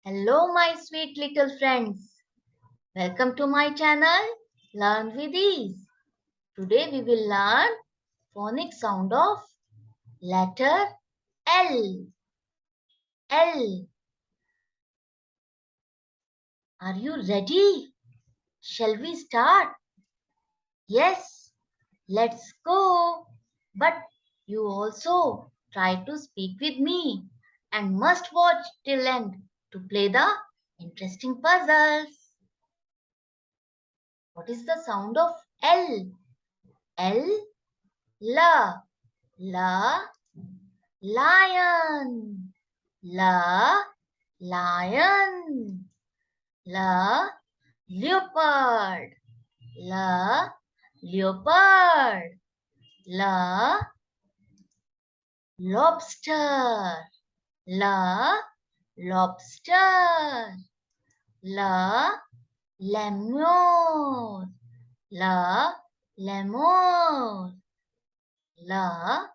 Hello, my sweet little friends. Welcome to my channel, Learn with Ease. Today we will learn phonic sound of letter L. L. Are you ready? Shall we start? Yes, let's go. But you also try to speak with me and must watch till end to play the interesting puzzles. What is the sound of L? L. La. La. Lion. La. Lion. La. Leopard. La. Leopard. La. Lobster. La. Lobster. La. Lemur. La. Lemur. La.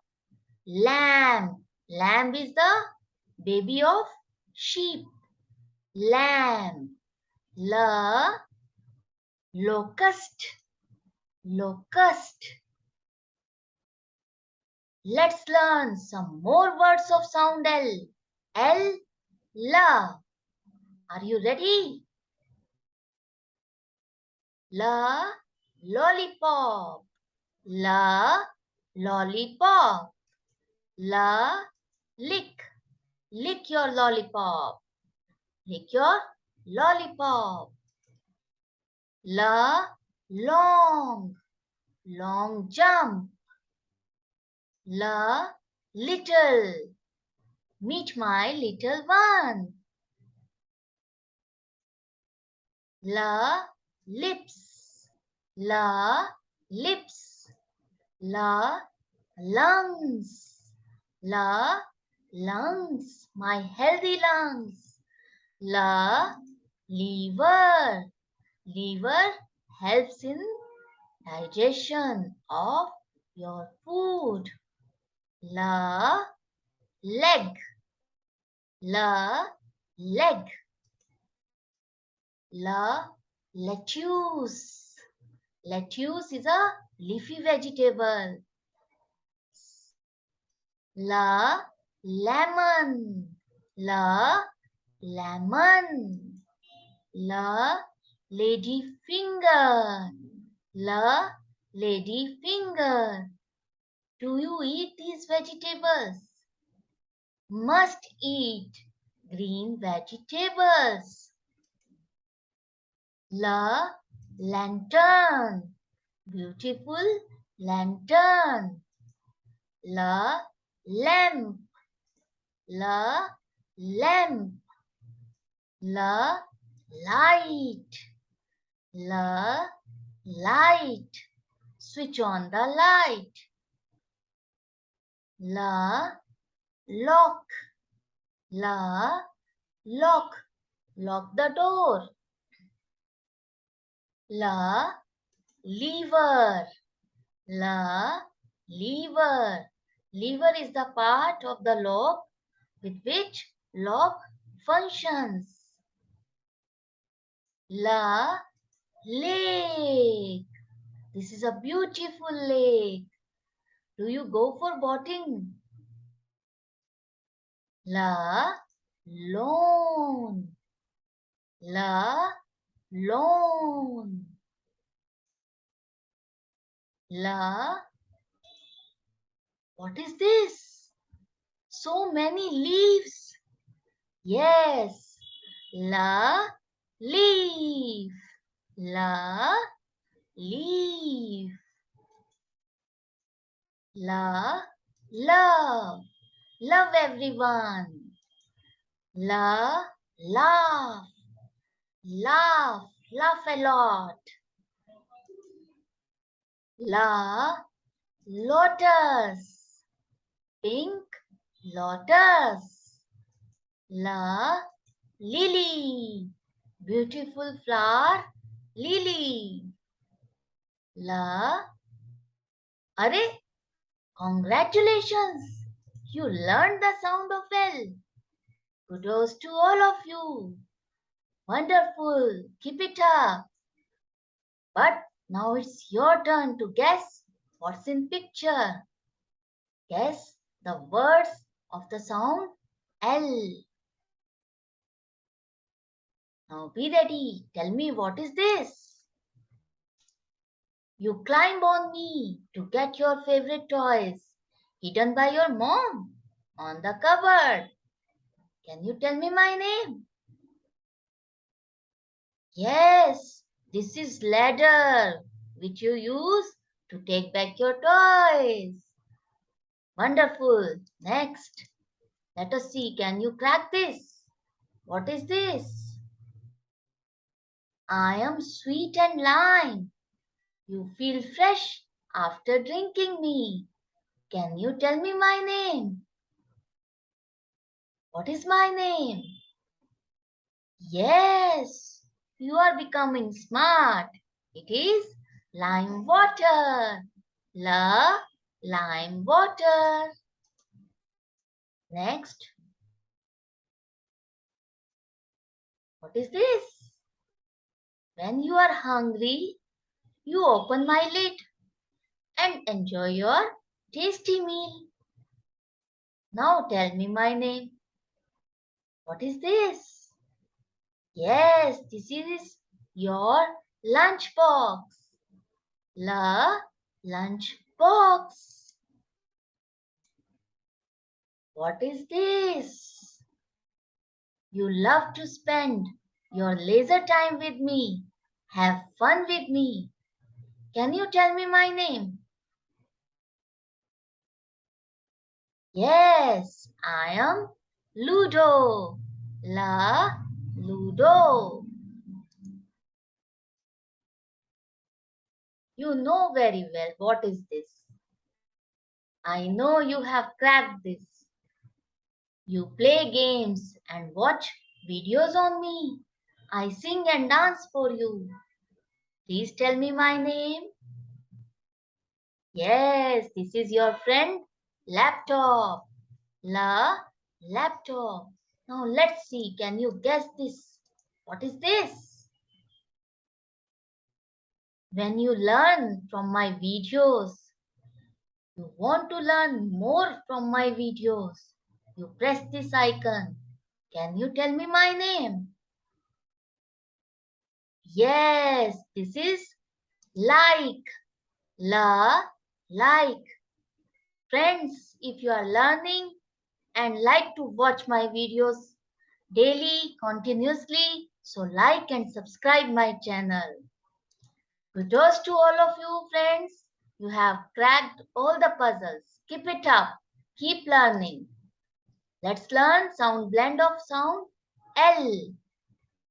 Lamb. Lamb is the baby of sheep. Lamb. La. Locust. Locust. Let's learn some more words of sound L. L. La. Are you ready? La. Lollipop. La. Lollipop. La. Lick. Lick your lollipop. Lick your lollipop. La. Long. Long jump. La. Little. Meet my little one. La. Lips. La. Lips. La. Lungs. La. Lungs. My healthy lungs. La. Liver. Liver helps in digestion of your food. La. Leg. La. Leg. La. Lettuce. Lettuce is a leafy vegetable. La. Lemon. La. Lemon. La. Lady finger. La. Lady finger. Do you eat these vegetables? Must eat green vegetables. La. Lantern. Beautiful lantern. La. Lamp. La. Lamp. La. Light. La. Light. Switch on the light. La. Lock. La. Lock. Lock the door. La. Lever. La. Lever. Lever is the part of the lock with which lock functions. La. Lake. This is a beautiful lake. Do you go for boating? La. Lawn. La. Lawn. La. What is this? So many leaves. Yes. La. Leaf. La. Leaf. La. Love. Love everyone. La. Laugh. Laugh. Laugh a lot. La. Lotus. Pink lotus. La. Lily. Beautiful flower. Lily. La. Are, congratulations! You learned the sound of L. Kudos to all of you. Wonderful. Keep it up. But now it's your turn to guess what's in picture. Guess the words of the sound L. Now be ready. Tell me what is this? You climb on me to get your favorite toys hidden by your mom on the cupboard. Can you tell me my name? Yes, this is ladder which you use to take back your toys. Wonderful. Next, let us see. Can you crack this? What is this? I am sweet and lime. You feel fresh after drinking me. Can you tell me my name? What is my name? Yes, you are becoming smart. It is lime water. La, lime water. Next, what is this? When you are hungry, you open my lid and enjoy your tasty meal. Now tell me my name. What is this? Yes, this is your lunch box. La, lunch box. What is this? You love to spend your leisure time with me. Have fun with me. Can you tell me my name? Yes, I am Ludo. La Ludo. You know very well what is this. I know you have cracked this. You play games and watch videos on me. I sing and dance for you. Please tell me my name. Yes, this is your friend laptop. La laptop. Now let's see. Can you guess this? What is this? When you learn from my videos, you want to learn more from my videos, you press this icon. Can you tell me my name? Yes, this is like. La, like. Friends, if you are learning and like to watch my videos daily, continuously, so like and subscribe my channel. Kudos to all of you friends. You have cracked all the puzzles. Keep it up. Keep learning. Let's learn sound blend of sound L.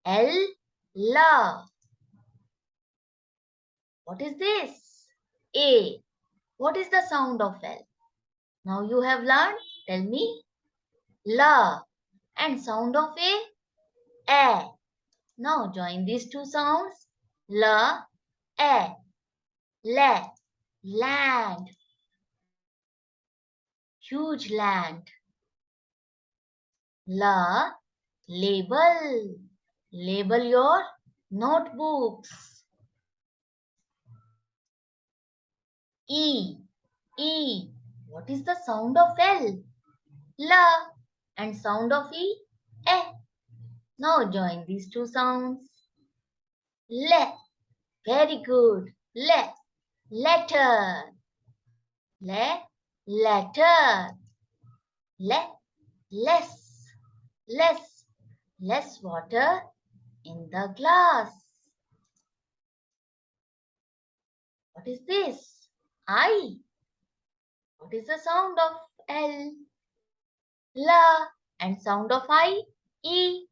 L. La. What is this? A. What is the sound of L? Now you have learned. Tell me. La. And sound of A. Now join these two sounds. La. A. Le. Land. Huge land. La, label. Label your notebooks. E, E. What is the sound of L? La. And sound of E? Eh. Now join these two sounds. Le. Very good. Le. Letter. Le. Letter. Le. Less. Less. Less water in the glass. What is this? I. What is the sound of L? La. And sound of I? E.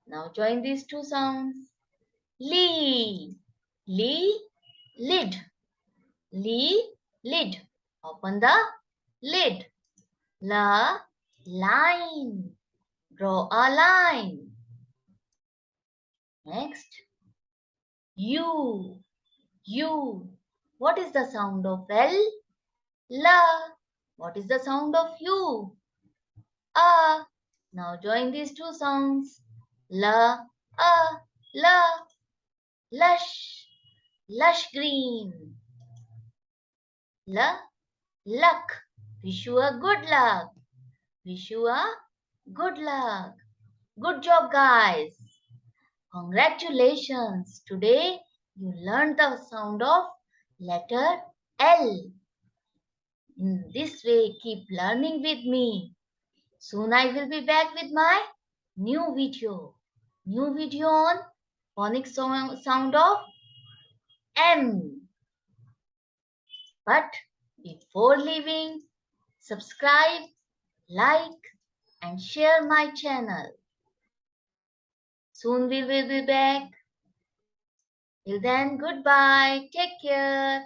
Now join these two sounds. Li. Li. Lid. Li. Lid. Open the lid. La. Line. Draw a line. Next. U. U. What is the sound of L? La. What is the sound of U? A. Now join these two sounds. La, a, la, lush, lush green. La, luck. Wish you a good luck. Wish you a good luck. Good job, guys. Congratulations. Today you learned the sound of letter L. In this way, keep learning with me. Soon I will be back with my new video. New video on phonics sound of M. But before leaving, subscribe, like, and share my channel. Soon we will be back. Till then, goodbye. Take care.